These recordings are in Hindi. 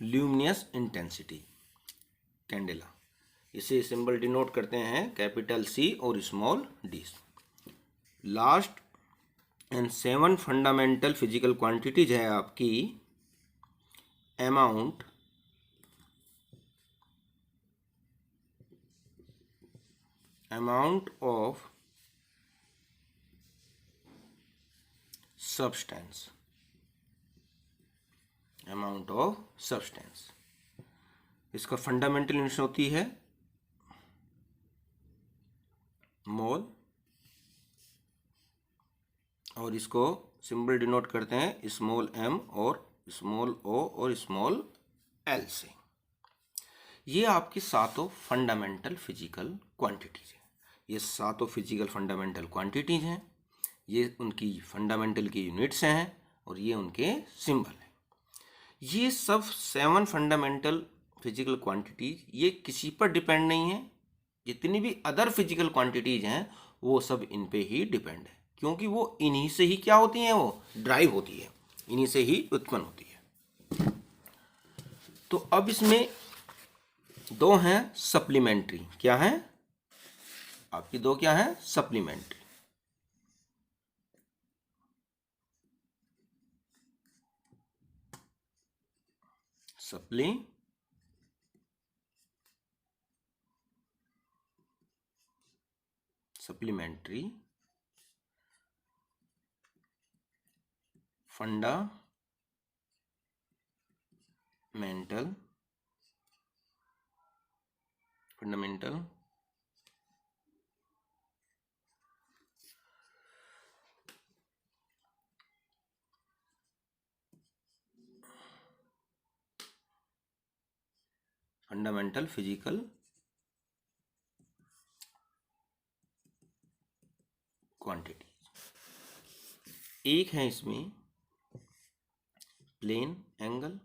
Luminous intensity candela. इसे सिंबल डिनोट करते हैं कैपिटल C और small d। Last and 7 fundamental physical quantities है आपकी अमाउंट, ऑफ सब्सटेंस, इसका फंडामेंटल यूनिट्स होती है मोल, और इसको सिंबल डिनोट करते हैं स्मॉल m और स्मॉल o और स्मॉल l से। ये आपकी सातों फंडामेंटल फिजिकल क्वांटिटीज हैं। ये सातों फिजिकल फंडामेंटल क्वांटिटीज हैं, ये उनकी फंडामेंटल की यूनिट्स हैं और ये उनके सिंबल हैं। ये सब 7 फंडामेंटल फिजिकल क्वांटिटीज ये किसी पर डिपेंड नहीं है। जितनी भी अदर फिजिकल क्वांटिटीज हैं वो सब इन पे ही डिपेंड है, क्योंकि वो इन्हीं से ही क्या होती हैं, वो ड्राइव होती है, इन्हीं से ही उत्पन्न होती है। तो अब इसमें दो हैं सप्लीमेंट्री। क्या है आपकी? दो क्या है? Supplementary. Supplementary fundamental physical quantity. एक है इसमें प्लेन एंगल,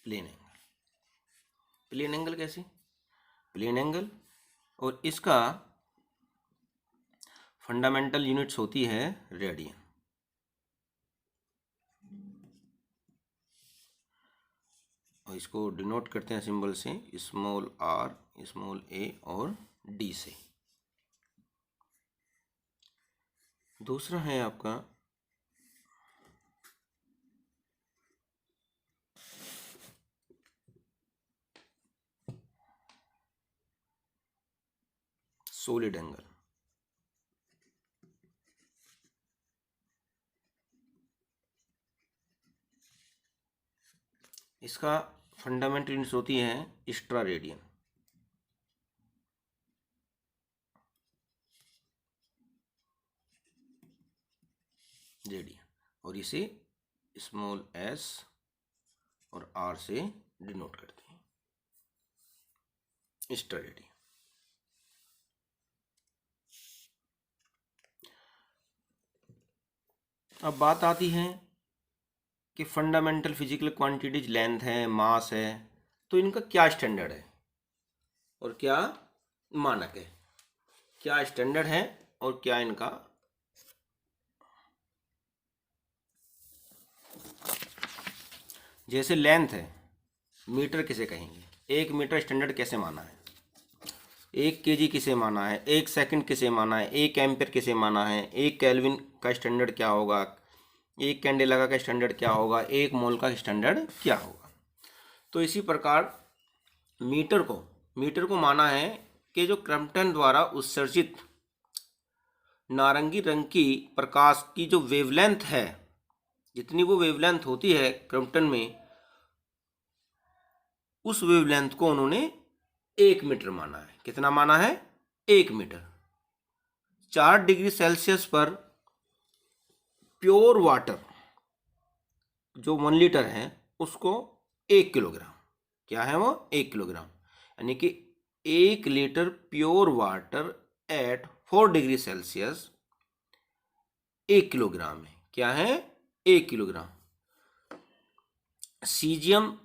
प्लेन एंगल कैसे? प्लेन एंगल, और इसका फंडामेंटल यूनिट्स होती है रेडियन। और इसको डिनोट करते हैं सिंबल से स्मॉल r, स्मॉल a और d से। दूसरा है आपका सॉलिड एंगल। इसका फंडामेंटल यूनिट्स होती है एक्स्ट्रा रेडियन। और इसे स्मॉल s और r से डिनोट करते हैं, एक्स्ट्रा रेडियन। अब बात आती है कि फंडामेंटल फिजिकल क्वांटिटीज लेंथ है, मास है, तो इनका क्या स्टैंडर्ड है और क्या मानक है? क्या स्टैंडर्ड है और क्या इनका जैसे लेंथ है, मीटर किसे कहेंगे? 1 मीटर स्टैंडर्ड कैसे माना है? 1 kg किसे माना है? 1 सेकंड किसे माना है? 1 एम्पियर किसे माना है? 1 केल्विन का स्टैंडर्ड क्या होगा? 1 कैंडेला का स्टैंडर्ड क्या होगा? 1 मोल का स्टैंडर्ड क्या होगा? तो इसी प्रकार मीटर को माना है कि जो क्रम्पटन द्वारा उत्सर्जित नारंगी रंग की प्रकाश की जो वेवलेंथ है, जितनी वो वेवलेंथ होती है क्रम्पटन में, उस वेवलेंथ को उन्होंने 1 मीटर माना है। कितना माना है? 1 मीटर। 4 डिग्री सेल्सियस पर प्योर वाटर जो 1 लीटर है उसको 1 किलोग्राम, क्या है वो? 1 किलोग्राम, यानी कि 1 litre pure water at 4 degree Celsius 1 kilogram है। क्या है? 1 किलोग्राम। सीजियम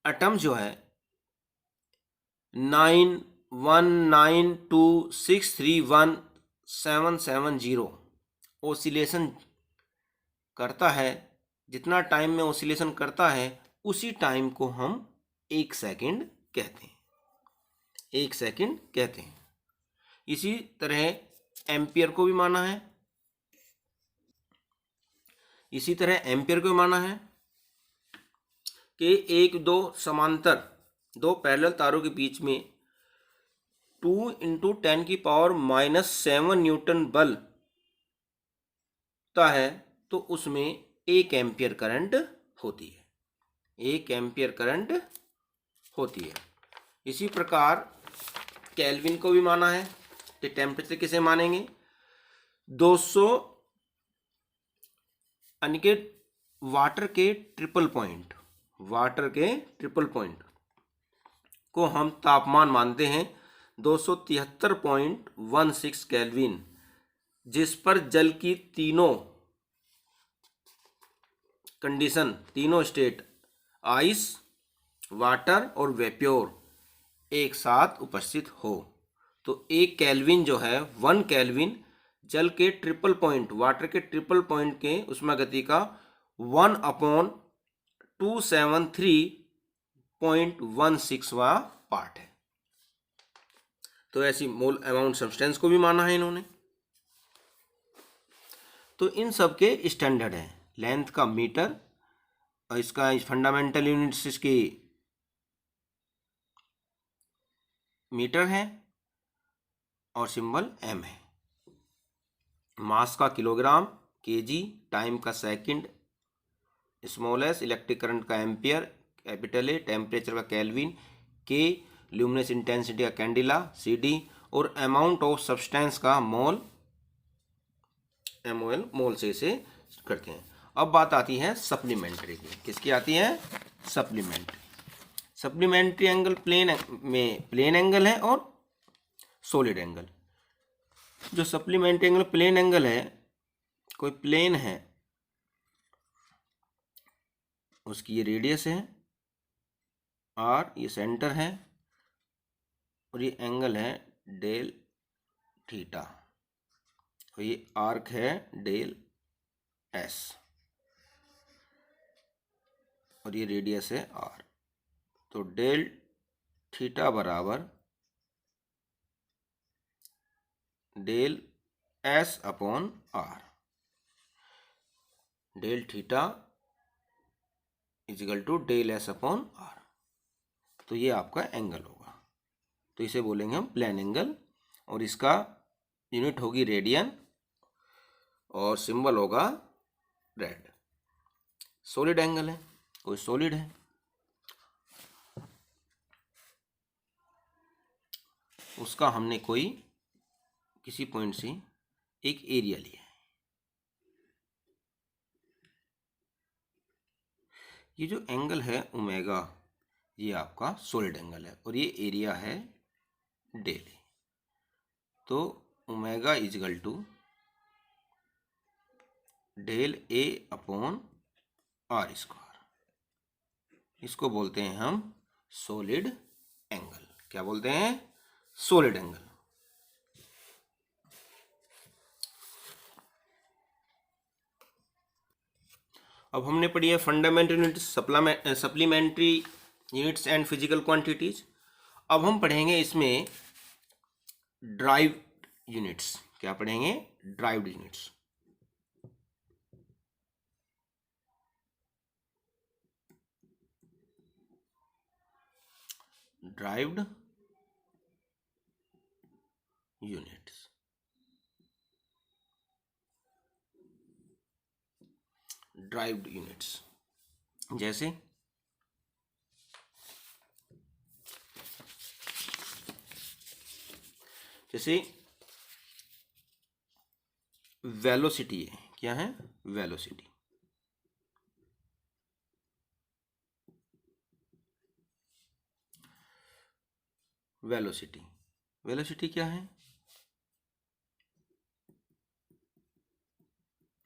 एटम जो है 9192631 770 ओसिलेशन करता है, जितना टाइम में ओसिलेशन करता है उसी टाइम को हम 1 सेकंड कहते हैं, 1 सेकंड कहते हैं। इसी तरह एम्पियर को भी माना है, इसी तरह एम्पियर को भी माना है कि एक दो समांतर, दो पैरेलल तारों के बीच में 2 × 10⁻⁻7 न्यूटन बल होता है तो उसमें 1 एम्पियर करंट होती है, 1 एम्पियर करंट होती है। इसी प्रकार केल्विन को भी माना है। तो टेम्परेचर किसे मानेंगे? 200 यानी कि वाटर के ट्रिपल पॉइंट, वाटर के ट्रिपल पॉइंट को हम तापमान मानते हैं 273.16 केल्विन, जिस पर जल की तीनों कंडीशन, तीनों स्टेट आइस, वाटर और वेप्योर एक साथ उपस्थित हो। तो 1 केल्विन जो है, 1 केल्विन जल के ट्रिपल पॉइंट, वाटर के ट्रिपल पॉइंट के उष्मा गति का 1/273.16वां पार्ट है। तो ऐसी मोल अमाउंट सब्सटेंस को भी माना है इन्होंने। तो इन सब के स्टैंडर्ड है, लेंथ का मीटर और इसका फंडामेंटल यूनिट्स इसकी मीटर है और सिंबल एम है। मास का किलोग्राम, केजी, टाइम का second, small S, electric current का एम्पियर, कैपिटल ए, टेम्परेचर का केल्विन, के, ल्यूमिनस इंटेंसिटी का कैंडिला, सीडी, और अमाउंट ऑफ सब्सटेंस का मोल, एमओएल, मोल से इसे करते हैं। अब बात आती है सप्लीमेंट्री की। किसकी आती है? सप्लीमेंट्री। सप्लीमेंट्री एंगल प्लेन में प्लेन एंगल है और सॉलिड एंगल। जो सप्लीमेंट्री एंगल प्लेन एंगल है, कोई प्लेन है, उसकी ये रेडियस है आर, ये सेंटर है और ये एंगल है डेल थीटा, और ये आर्क है डेल एस और ये रेडियस है आर। तो डेल थीटा बराबर del S upon R, del theta equal to del S upon R. तो ये आपका एंगल होगा। तो इसे बोलेंगे हम प्लेन एंगल और इसका यूनिट होगी रेडियन और सिंबल होगा रेड। सॉलिड एंगल है, कोई सॉलिड है, उसका हमने कोई किसी पॉइंट से एक एरिया लिया है। ये जो एंगल है ओमेगा, ये आपका सॉलिड एंगल है और ये एरिया है डेल। तो omega equal to del A upon R square, इसको बोलते हैं हम सॉलिड एंगल। क्या बोलते हैं? Solid angle. अब हमने पढ़ी है fundamental units, supplementary units and physical quantities. अब हम पढ़ेंगे इसमें ड्राइव्ड यूनिट्स। क्या पढ़ेंगे? Derived units. Derived units, derived units जैसे वेलोसिटी है। क्या है? वेलोसिटी। वेलोसिटी, वेलोसिटी क्या है?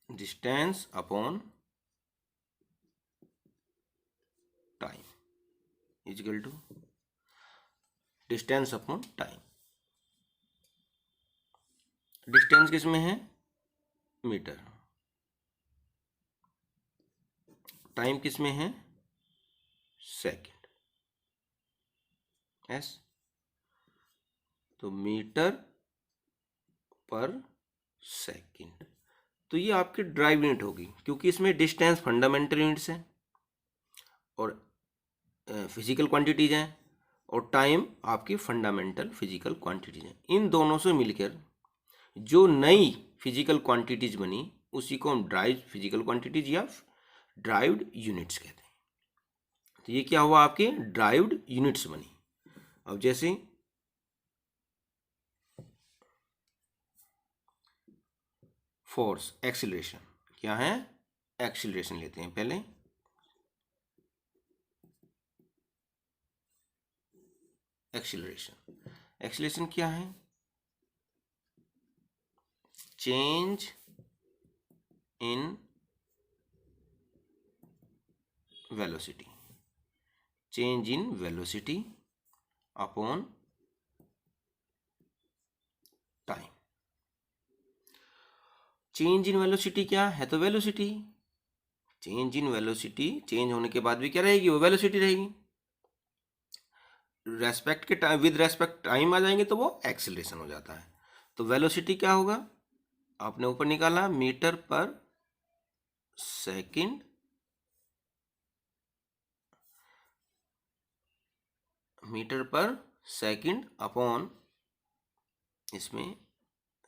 Distance upon time equal to distance upon time. Distance किस में है? मीटर। टाइम किस में है? सेकंड। एस, तो मीटर पर सेकंड। तो ये आपकी ड्राइव यूनिट होगी, क्योंकि इसमें डिस्टेंस फंडामेंटल यूनिट्स है और फिजिकल क्वांटिटीज हैं, और टाइम आपकी फंडामेंटल फिजिकल क्वांटिटीज हैं। इन दोनों से मिलकर जो नई फिजिकल क्वांटिटीज बनी उसी को हम ड्राइव फिजिकल क्वांटिटीज या ड्राइव्ड यूनिट्स कहते हैं। तो ये क्या हुआ? आपके ड्राइव्ड यूनिट्स बनी। अब जैसे फोर्स, एक्सीलरेशन, क्या है? एक्सीलरेशन लेते हैं पहले। एक्सीलरेशन क्या है? Change in velocity, change in velocity upon time. Change in velocity क्या है? तो velocity. Change in velocity, change होने के बाद भी क्या रहेगी? वो वेलोसिटी रहेगी। रेस्पेक्ट के टाइम, विद रेस्पेक्ट टाइम आ जाएंगे तो वो एक्सेलरेशन हो जाता है। तो वेलोसिटी क्या होगा? आपने ऊपर निकाला metre per second, metre per second upon इसमें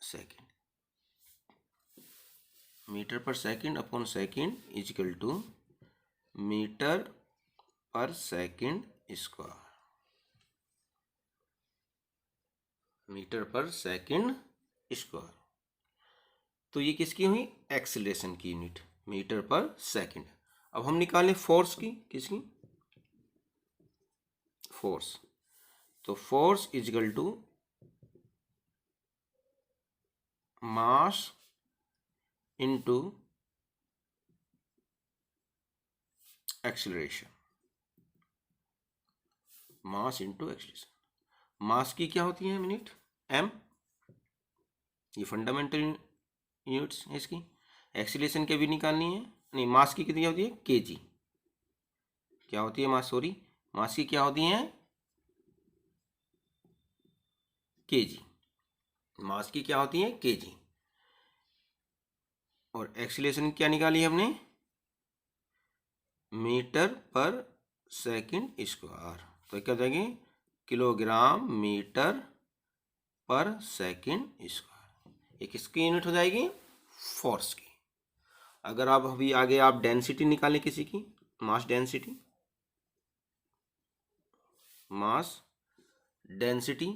second, metre per second upon second equal to metre per second square, metre per second square. तो ये किसकी हुई? एक्सेलरेशन की यूनिट, मीटर पर सेकंड। अब हम निकालें फोर्स की, किसकी? फोर्स। तो force is equal to mass into acceleration, mass into acceleration. Mass की क्या होती है यूनिट? एम, ये फंडामेंटल यूनिट्स है इसकी। एक्सेलरेशन के भी निकालनी है, नहीं, मास की कितनी होती है? केजी। क्या होती है मास? सॉरी, मास की क्या होती है? केजी। मास की क्या होती है? केजी। और एक्सेलरेशन क्या निकाली हमने? Metre per second square. तो क्या हो जाएगी? Kilogram metre per second square. ये किसकी यूनिट हो जाएगी? फोर्स की। अगर आप अभी आगे आप डेंसिटी निकालें किसी की, mass density, mass density,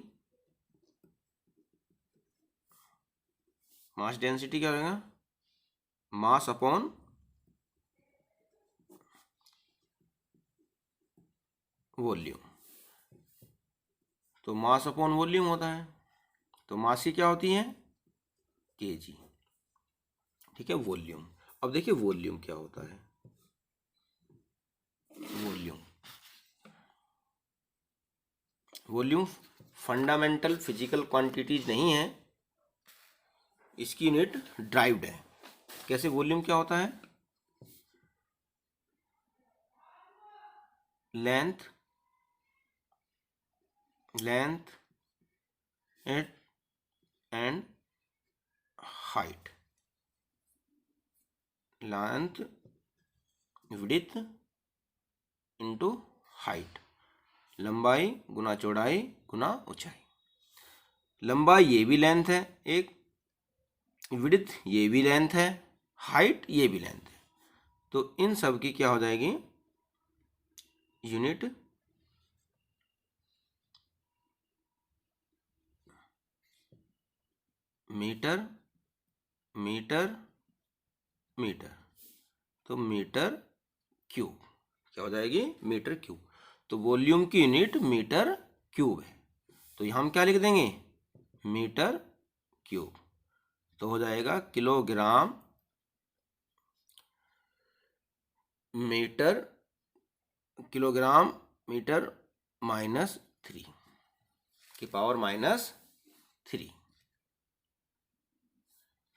mass density क्या होगा? Mass upon volume. तो मास अपॉन वॉल्यूम होता है। तो मास की क्या होती है? केजी। ठीक है, वॉल्यूम। अब देखिए वॉल्यूम क्या होता है। Volume, volume fundamental physical quantities नहीं है, इसकी यूनिट ड्राइव्ड है। कैसे? वॉल्यूम क्या होता है? Length, length and height, length width into height, लंबाई गुना चौड़ाई गुना ऊंचाई। लंबाई ये भी लेंथ है एक, विड्थ ये भी लेंथ है, हाइट ये भी लेंथ है। तो इन सब की क्या हो जाएगी? Unit metre, metre, metre. तो मीटर क्यूब क्या हो जाएगी? Metre cube. तो वॉल्यूम की यूनिट मीटर क्यूब है। तो यहाँ हम क्या लिख देंगे? Metre cube. तो हो जाएगा किलोग्राम मीटर, किलोग्राम मीटर -3 की पावर -3।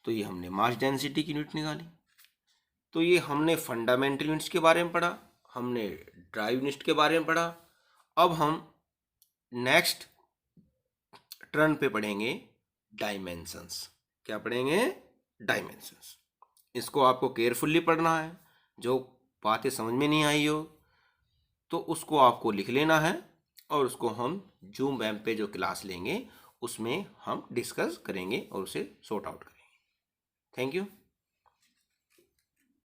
तो ये हमने मास डेंसिटी की यूनिट निकाली। तो ये हमने फंडामेंटल यूनिट्स के बारे में पढ़ा, हमने ड्राइव यूनिट के बारे में पढ़ा। अब हम नेक्स्ट टर्न पे पढ़ेंगे डायमेंशंस। क्या पढ़ेंगे? डायमेंशंस। इसको आपको केयरफुली पढ़ना है। जो बातें समझ में नहीं आई हो तो उसको आपको लिख लेना है और उसको हम जूम ऐप पे जो क्लास लेंगे उसमें हम डिस्कस करेंगे और उसे सॉर्ट आउट करेंगे। Thank you.